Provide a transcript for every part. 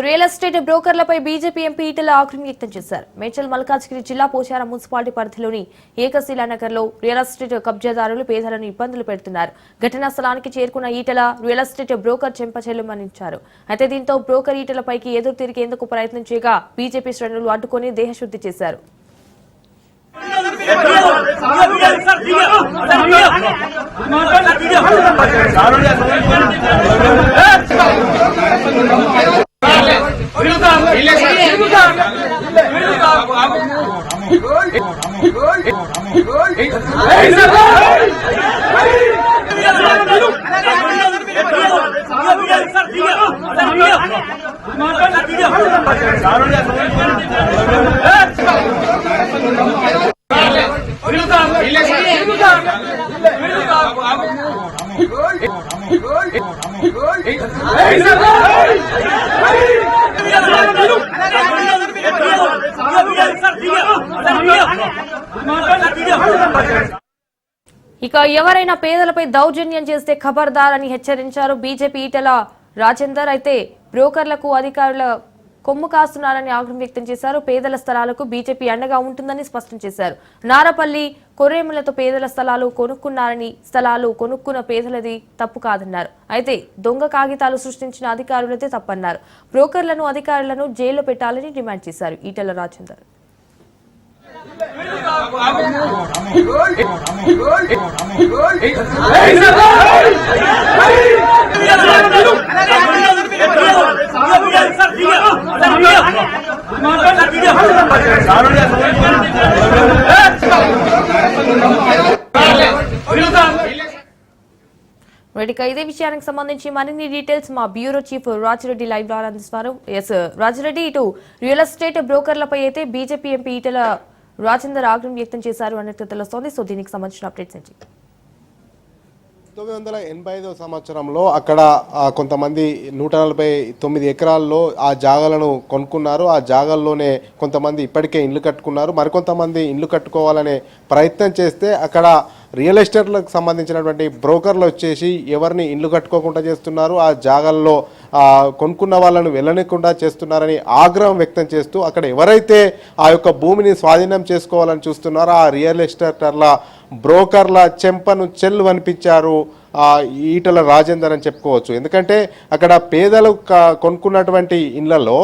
Real estate బ్రోకర్లపై BJP MP Etela ఆగ్రహం వ్యక్తం చేశారు. మేడ్చల్ మల్కాజ్గిరి జిల్లా పోచారం మున్సిపాలిటీ పరిధిలోని ఏకశిలానగర్ లో రియల్ ఎస్టేట్ కబ్జాదారులు పేదలను ఇబ్బందులు పెడుతున్నారు. ఘటనా స్థలానికి చేరుకున్న ఈటెల రియల్ ఎస్టేట్ బ్రోకర్ చెంపచెల్లుమనించారు. అయితే దీంతో బ్రోకర్ ఈటెలపైకి ఎదురు తిరిగేందుకు ప్రయత్నం చేయగా బీజేపీ శ్రేణులు అడ్డుకొని దేహశుద్ధి చేశారు. ఇక ఎవరైనా పేదలపై దౌర్జన్యం చేస్తే ఖబర్దార్ అని హెచ్చరించారు బీజేపీ ఈటెల రాజేందర్. అయితే బ్రోకర్లకు అధికారుల కొమ్ము కాస్తున్నారని ఆగ్రహం వ్యక్తం చేశారు. పేదల స్థలాలకు బీజేపీ అండగా ఉంటుందని స్పష్టం చేశారు. నారపల్లి కొర్రేములతో పేదల స్థలాలు కొనుక్కున్నారని, స్థలాలు కొనుక్కున్న పేదలది తప్పు కాదన్నారు. అయితే దొంగ కాగితాలు సృష్టించిన అధికారులదే తప్పన్నారు. బ్రోకర్లను అధికారులను జైల్లో పెట్టాలని డిమాండ్ చేశారు ఈటెల రాజేందర్. ఇదే విషయానికి సంబంధించి మరిన్ని డీటెయిల్స్ మా బ్యూరో చీఫ్ రాజిరెడ్డి లైవ్ ద్వారా అందిస్తున్నారు. రాజిరెడ్డి, ఇటు రియల్ ఎస్టేట్ బ్రోకర్లపై అయితే బీజేపీ ఎంపీ ఈటెల రాజేందర్ ఆగ్రహం వ్యక్తం చేశారు అన్నట్టు తెలుస్తోంది. సో దీనికి సంబంధించిన అప్డేట్స్ ఏంటి? 1985 సంవత్సరంలో అక్కడ కొంతమంది 149 ఎకరాల్లో ఆ జాగాలను కొనుక్కున్నారు. ఆ జాగాల్లోనే కొంతమంది ఇప్పటికే ఇండ్లు కట్టుకున్నారు. మరికొంతమంది ఇండ్లు కట్టుకోవాలనే ప్రయత్నం చేస్తే అక్కడ రియల్ ఎస్టేట్లకు సంబంధించినటువంటి బ్రోకర్లు వచ్చేసి ఎవరిని ఇండ్లు కట్టుకోకుండా చేస్తున్నారు, ఆ జాగాల్లో కొనుక్కున్న వాళ్ళను వెళ్ళనికుండా చేస్తున్నారని ఆగ్రహం వ్యక్తం చేస్తూ అక్కడ ఎవరైతే ఆ యొక్క భూమిని స్వాధీనం చేసుకోవాలని చూస్తున్నారో ఆ రియల్ ఎస్టేటర్ల బ్రోకర్ల చెంపను చెల్లు అనిపించారు ఈటెల రాజేందర్ అని చెప్పుకోవచ్చు. ఎందుకంటే అక్కడ పేదలు కొనుక్కున్నటువంటి ఇళ్లలో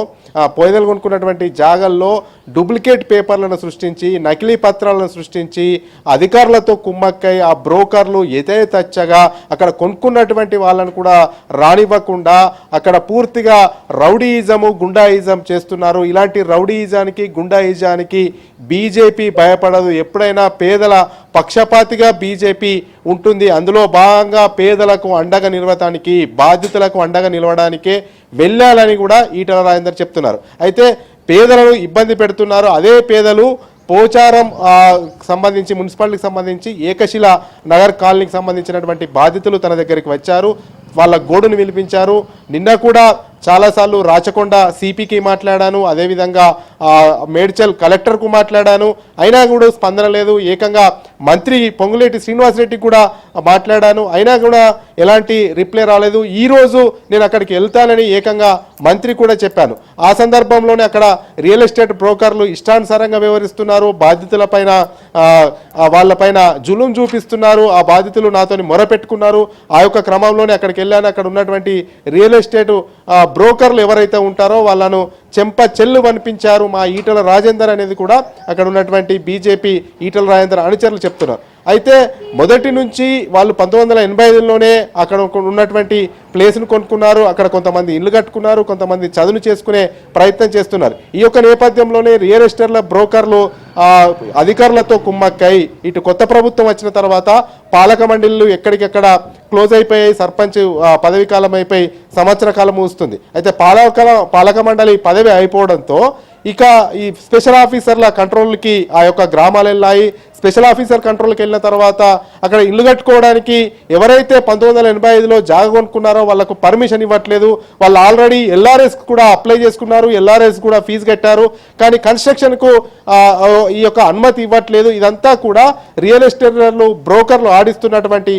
పేదలు కొనుక్కున్నటువంటి జాగాల్లో డూప్లికేట్ పేపర్లను సృష్టించి నకిలీ పత్రాలను సృష్టించి అధికారులతో కుమ్మక్కై ఆ బ్రోకర్లు యథేచ్ఛగా అక్కడ కొనుక్కున్నటువంటి వాళ్ళను కూడా రానివ్వకుండా అక్కడ పూర్తిగా రౌడీయిజము గుండాయిజం చేస్తున్నారు. ఇలాంటి రౌడీయిజానికి గుండాయిజానికి బీజేపీ భయపడదు. ఎప్పుడైనా పేదల పక్షపాతిగా బీజేపీ ఉంటుంది. అందులో భాగంగా పేదలకు అండగా నిలవటానికి, బాధితులకు అండగా నిలవడానికే వెళ్ళాలని కూడా ఈటెల రాజేందర్ చెప్తున్నారు. అయితే పేదలను ఇబ్బంది పెడుతున్నారు. అదే పేదలు పోచారం సంబంధించి మున్సిపాలిటీకి సంబంధించి ఏకశిల నగర్ కాలనీకి సంబంధించినటువంటి బాధితులు తన దగ్గరికి వచ్చారు. వాళ్ళ గోడును వినిపించారు. నిన్న కూడా చాలాసార్లు రాచకొండ సిపికి మాట్లాడాను, అదేవిధంగా మేడ్చల్ కలెక్టర్కు మాట్లాడాను, అయినా కూడా స్పందన లేదు. ఏకంగా మంత్రి పొంగులేటి శ్రీనివాసరెడ్డి కూడా మాట్లాడాను, అయినా కూడా ఎలాంటి రిప్లై రాలేదు. ఈరోజు నేను అక్కడికి వెళ్తానని ఏకంగా మంత్రి కూడా చెప్పాను. ఆ సందర్భంలోనే అక్కడ రియల్ ఎస్టేట్ బ్రోకర్లు ఇష్టానుసారంగా వ్యవహరిస్తున్నారు, బాధితులపైన వాళ్ళపైన జులుం చూపిస్తున్నారు. ఆ బాధితులు నాతోని మొరపెట్టుకున్నారు. ఆ యొక్క క్రమంలోనే అక్కడికి వెళ్ళాను. అక్కడ ఉన్నటువంటి రియల్ ఎస్టేట్ బ్రోకర్లు ఎవరైతే ఉంటారో వాళ్ళను చెంప చెల్లు అనిపించారు మా ఈటెల రాజేందర్ అనేది కూడా అక్కడ ఉన్నటువంటి బీజేపీ ఈటెల రాజేందర్ అనుచరులు చెప్తున్నారు. అయితే మొదటి నుంచి వాళ్ళు 1985లోనే అక్కడ ఉన్నటువంటి ప్లేస్ను కొనుక్కున్నారు. అక్కడ కొంతమంది ఇల్లు కట్టుకున్నారు, కొంతమంది చదువు చేసుకునే ప్రయత్నం చేస్తున్నారు. ఈ యొక్క నేపథ్యంలోనే రియల్ ఎస్టేట్ల బ్రోకర్లు అధికారులతో కుమ్మక్కై ఇటు కొత్త ప్రభుత్వం వచ్చిన తర్వాత పాలక మండలిలు ఎక్కడికెక్కడ క్లోజ్ అయిపోయాయి. సర్పంచ్ పదవి కాలం అయిపోయి సంవత్సర కాలం ముగుస్తుంది. అయితే పాలక మండలి పదవి అయిపోవడంతో ఇక ఈ స్పెషల్ ఆఫీసర్ల కంట్రోల్కి ఆ యొక్క గ్రామాలు వెళ్ళాయి. స్పెషల్ ఆఫీసర్ కంట్రోల్కి వెళ్ళిన తర్వాత అక్కడ ఇల్లు కట్టుకోవడానికి ఎవరైతే 1985లో జాగ కొనుక్కున్నారో వాళ్ళకు పర్మిషన్ ఇవ్వట్లేదు. వాళ్ళు ఆల్రెడీ ఎల్ఆర్ఎస్ కూడా అప్లై చేసుకున్నారు, ఎల్ఆర్ఎస్ కూడా ఫీజు కట్టారు, కానీ కన్స్ట్రక్షన్కు ఈ యొక్క అనుమతి ఇవ్వట్లేదు. ఇదంతా కూడా రియల్ ఎస్టేటర్లు, బ్రోకర్లు ఆడిస్తున్నటువంటి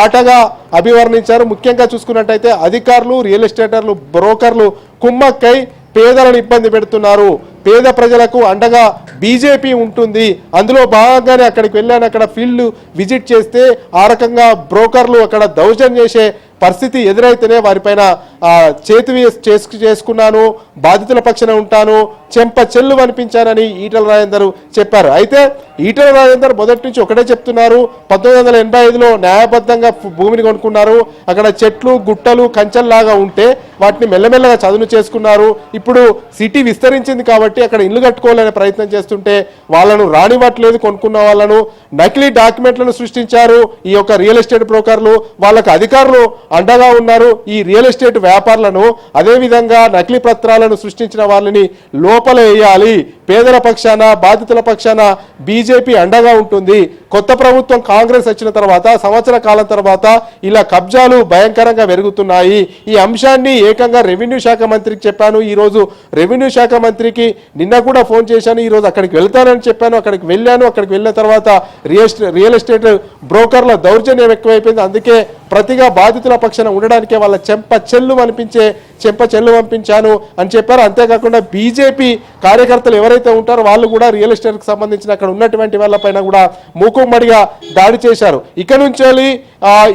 ఆటగా అభివర్ణించారు. ముఖ్యంగా చూసుకున్నట్టయితే అధికారులు, రియల్ ఎస్టేటర్లు, బ్రోకర్లు కుమ్మక్కై పేదలను ఇబ్బంది పెడుతున్నారు. పేద ప్రజలకు అండగా బీజేపీ ఉంటుంది. అందులో భాగంగానే అక్కడికి వెళ్ళాను. అక్కడ ఫీల్డ్ విజిట్ చేస్తే ఆ రకంగా బ్రోకర్లు అక్కడ దౌర్జన్యం చేసే పరిస్థితి ఎదురైతేనే వారిపైన చేతి చేసుకున్నాను, బాధితుల పక్షాన ఉంటాను, చెంప చెల్లు అనిపించానని ఈటల రాజేందర్ చెప్పారు. అయితే ఈటల రాజేందర్ మొదటి నుంచి ఒకటే చెప్తున్నారు, 1985లో న్యాయబద్ధంగా భూమిని కొనుక్కున్నారు. అక్కడ చెట్లు, గుట్టలు, కంచెల్లాగా ఉంటే వాటిని మెల్లమెల్లగా చదును చేసుకున్నారు. ఇప్పుడు సిటీ విస్తరించింది కాబట్టి అక్కడ ఇల్లు కట్టుకోవాలనే ప్రయత్నం చేస్తుంటే వాళ్ళను రానివ్వట్లేదు. కొనుక్కున్న వాళ్ళను నకిలీ డాక్యుమెంట్లను సృష్టించారు ఈ యొక్క రియల్ ఎస్టేట్ బ్రోకర్లు. వాళ్ళకు అధికారులు అండగా ఉన్నారు. ఈ రియల్ ఎస్టేట్ వ్యాపారులను, అదేవిధంగా నకిలీ పత్రాలను సృష్టించిన వాళ్ళని లోపల వేయాలి. పేదల పక్షాన, బాధితుల పక్షాన బీజేపీ అండగా ఉంటుంది. కొత్త ప్రభుత్వం కాంగ్రెస్ వచ్చిన తర్వాత సంవత్సర కాలం తర్వాత ఇలా కబ్జాలు భయంకరంగా పెరుగుతున్నాయి. ఈ అంశాన్ని ఏకంగా రెవెన్యూ శాఖ మంత్రికి చెప్పాను. ఈరోజు రెవెన్యూ శాఖ మంత్రికి నిన్న కూడా ఫోన్ చేశాను. ఈరోజు అక్కడికి వెళ్తానని చెప్పాను. అక్కడికి వెళ్ళాను. అక్కడికి వెళ్ళిన తర్వాత రియల్ ఎస్టేట్ బ్రోకర్ల దౌర్జన్యం ఎక్కువైపోయింది. అందుకే ప్రతిగా బాధితుల పక్షాన ఉండడానికే వాళ్ళ చెంప చెల్లు పంపించాను అని చెప్పారు. అంతేకాకుండా బీజేపీ కార్యకర్తలు ఎవరైతే ఉంటారో వాళ్ళు కూడా రియల్ ఎస్టేట్కి సంబంధించిన అక్కడ ఉన్నటువంటి వాళ్ళపైన కూడా మూకుమ్మడిగా దాడి చేశారు. ఇక నుంచి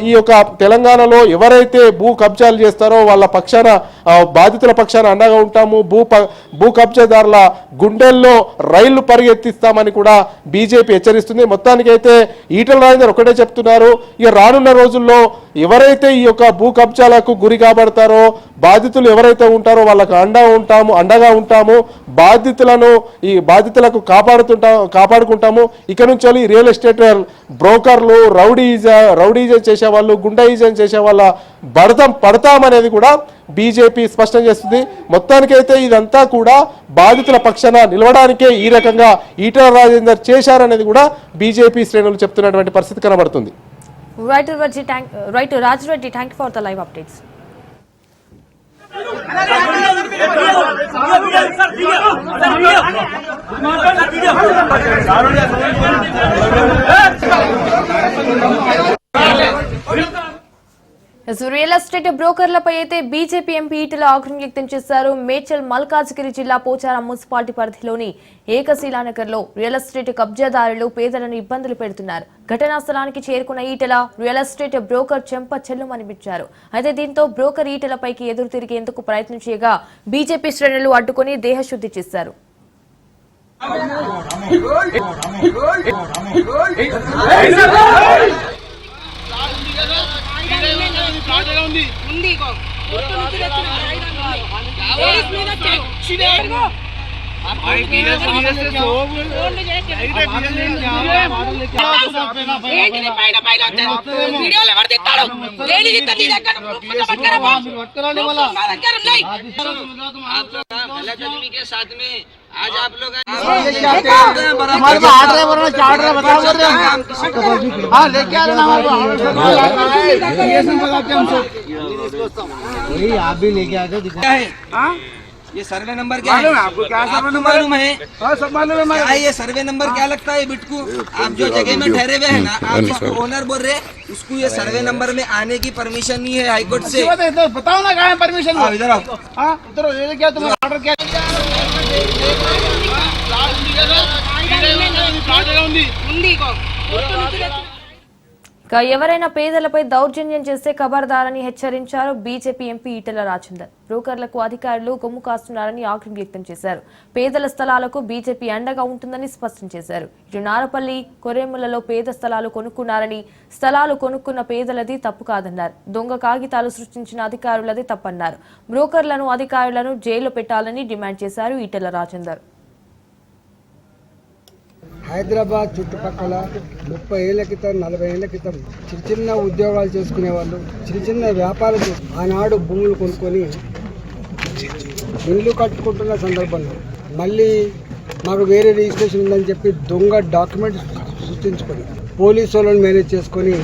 ఈ యొక్క తెలంగాణలో ఎవరైతే భూ కబ్జాలు చేస్తారో వాళ్ళ పక్షాన, బాధితుల పక్షాన అండగా ఉంటాము. భూ కబ్జాదారుల గుండెల్లో రైళ్లు పరిగెత్తిస్తామని కూడా బీజేపీ హెచ్చరిస్తుంది. మొత్తానికైతే ఈటల రాజేందర్ ఒకటే చెప్తున్నారు, ఇక రానున్న రోజుల్లో ఎవరైతే ఈ యొక్క భూ కబ్జాలకు గురి కాబడతారో, బాధితులు ఎవరైతే ఉంటారో వాళ్ళకు అండగా ఉంటాము. బాధితులకు కాపాడుకుంటాము. ఇక నుంచి రియల్ ఎస్టేట్ బ్రోకర్లు, రౌడీజం చేసేవాళ్ళు, గుండాయిజం చేసే వాళ్ళ పడతామనేది కూడా బీజేపీ స్పష్టం చేస్తుంది. మొత్తానికైతే ఇదంతా కూడా బాధితుల పక్షాన నిలవడానికే ఈ రకంగా ఈటల రాజేందర్ చేశారనేది కూడా బీజేపీ శ్రేణులు చెప్తున్నటువంటి పరిస్థితి కనబడుతుంది. Right, Raj Reddy, thank you for the live updates. Real estate బ్రోకర్లపై అయితే బీజేపీ ఎంపీ ఈటల ఆగ్రహం వ్యక్తం చేశారు. మేడ్చల్ మల్కాజ్గిరి జిల్లా పోచారం మున్సిపాలిటీ పరిధిలోని ఏకశిలానగర్లో రియల్ ఎస్టేట్ కబ్జాదారులు పేదలను ఇబ్బందులు పెడుతున్నారు. ఘటనా స్థలానికి చేరుకున్న ఈటల రియల్ ఎస్టేట్ బ్రోకర్ చెంప చెల్లుమనిపించారు. అయితే దీంతో బ్రోకర్ ఈటలపైకి ఎదురు తిరిగేందుకు ప్రయత్నం చేయగా బీజేపీ శ్రేణులు అడ్డుకుని దేహశుద్ధి చేశారు. आज आप लोग लेके आ रहे आप भी लेके आ जाओ। ये सर्वे नंबर क्या है? आपको क्या सर्वे नंबर मालूम है? सब मालूम है। क्या ये सर्वे नंबर क्या लगता है बिटकू? आप जो जगह में ठहरे हुए हैं ना, आप ओनर बोल रहे, उसको ये सर्वे नंबर में आने की परमिशन नहीं है हाईकोर्ट से। बताओ ना कहाँ है परमिशन? इधर आओ। इधर क्या तुम्हारा ऑर्डर क्या? ఎవరైనా పేదలపై దౌర్జన్యం చేస్తే ఖబర్దారని హెచ్చరించారు బీజేపీ ఎంపీ ఈటల రాజేందర్. బ్రోకర్లకు అధికారులు కొమ్ము కాస్తున్నారని ఆగ్రహం వ్యక్తం చేశారు. పేదల స్థలాలకు బీజేపీ అండగా ఉంటుందని స్పష్టం చేశారు. ఇటు నారపల్లి, కొరేములలో పేద స్థలాలు కొనుక్కున్నారని, స్థలాలు కొనుక్కున్న పేదలది తప్పు కాదన్నారు. దొంగ కాగితాలు సృష్టించిన అధికారులది తప్పన్నారు. బ్రోకర్లను, అధికారులను జైల్లో పెట్టాలని డిమాండ్ చేశారు ఈటల రాజేందర్. హైదరాబాద్ చుట్టుపక్కల 30 ఏళ్ల క్రితం, 40 ఏళ్ల క్రితం చిన్న ఉద్యోగాలు చేసుకునే వాళ్ళు, చిన్న వ్యాపారాలు ఆనాడు భూములు కొనుక్కొని ఇల్లు కట్టుకుంటున్న సందర్భంలో మళ్ళీ మాకు వేరే రిజిస్ట్రేషన్ ఉందని చెప్పి దొంగ డాక్యుమెంట్స్ సృష్టించుకొని పోలీసు వాళ్ళని మేనేజ్ చేసుకొని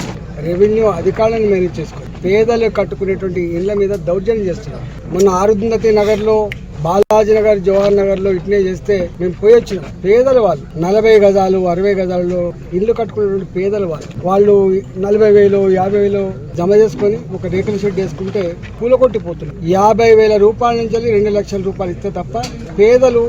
రెవెన్యూ అధికారులను మేనేజ్ చేసుకొని పేదలు కట్టుకునేటువంటి ఇళ్ల మీద దౌర్జన్యం చేస్తున్నారు. మొన్న అరుంధతి నగర్లో, బాలాజీ నగర్, జవహర్ నగర్లో ఇట్నే చేస్తే మేము పోయి వచ్చినాం. పేదలు వాళ్ళు 40 గజాలు 60 గజాలలో ఇల్లు కట్టుకునేటువంటి పేదలు వాళ్ళు 40,000 50,000 జమ చేసుకొని ఒక రేకుల షెడ్ వేసుకుంటే కూలగొట్టిపోతున్నారు. 50,000 రూపాయల నుంచి 2 లక్షల రూపాయలు ఇస్తే తప్ప పేదలు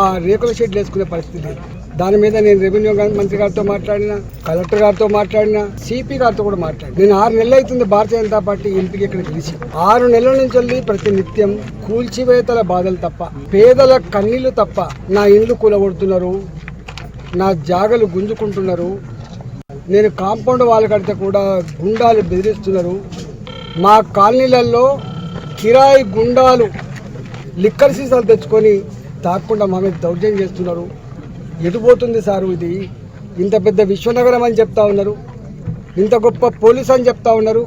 ఆ రేకుల షెడ్లు వేసుకునే పరిస్థితి లేదు. దాని మీద నేను రెవెన్యూ మంత్రి గారితో మాట్లాడినా, కలెక్టర్ గారితో మాట్లాడినా, సిపి గారితో కూడా మాట్లాడినా. నేను 6 నెలలు అవుతుంది భారతీయ జనతా పార్టీ ఎంపీకి ఇక్కడ గెలిచి. 6 నెలల నుంచి వెళ్ళి ప్రతి నిత్యం కూల్చివేతల బాధలు తప్ప, పేదల కన్నీళ్లు తప్ప. నా ఇండ్లు కూలగొడుతున్నారు, నా జాగలు గుంజుకుంటున్నారు, నేను కాంపౌండ్ వాళ్ళు కడితే కూడా గుండాలు బెదిరిస్తున్నారు. మా కాలనీలలో కిరాయి గుండాలు లిక్కర్ సీసాలు తెచ్చుకొని తాకుండా మా మీద దౌర్జన్యం చేస్తున్నారు. ఎటుపోతుంది సారు ఇది? ఇంత పెద్ద విశ్వనగరం అని చెప్తా ఉన్నారు, ఇంత గొప్ప పోలీస్ అని చెప్తా ఉన్నారు,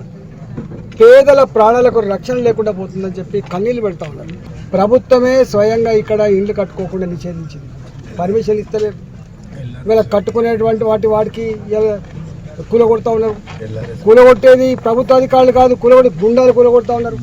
పేదల ప్రాణాలకు రక్షణ లేకుండా పోతుందని చెప్పి కన్నీళ్ళు పెడతా ఉన్నారు. ప్రభుత్వమే స్వయంగా ఇక్కడ ఇండ్లు కట్టుకోకుండా నిషేధించింది, పర్మిషన్ ఇస్తలేదు. ఇవాళ కట్టుకునేటువంటి వాటికి కూలగొడతా ఉన్నారు. కూలగొట్టేది ప్రభుత్వ అధికారులు కాదు, గుండాలు కూలగొడతా ఉన్నారు.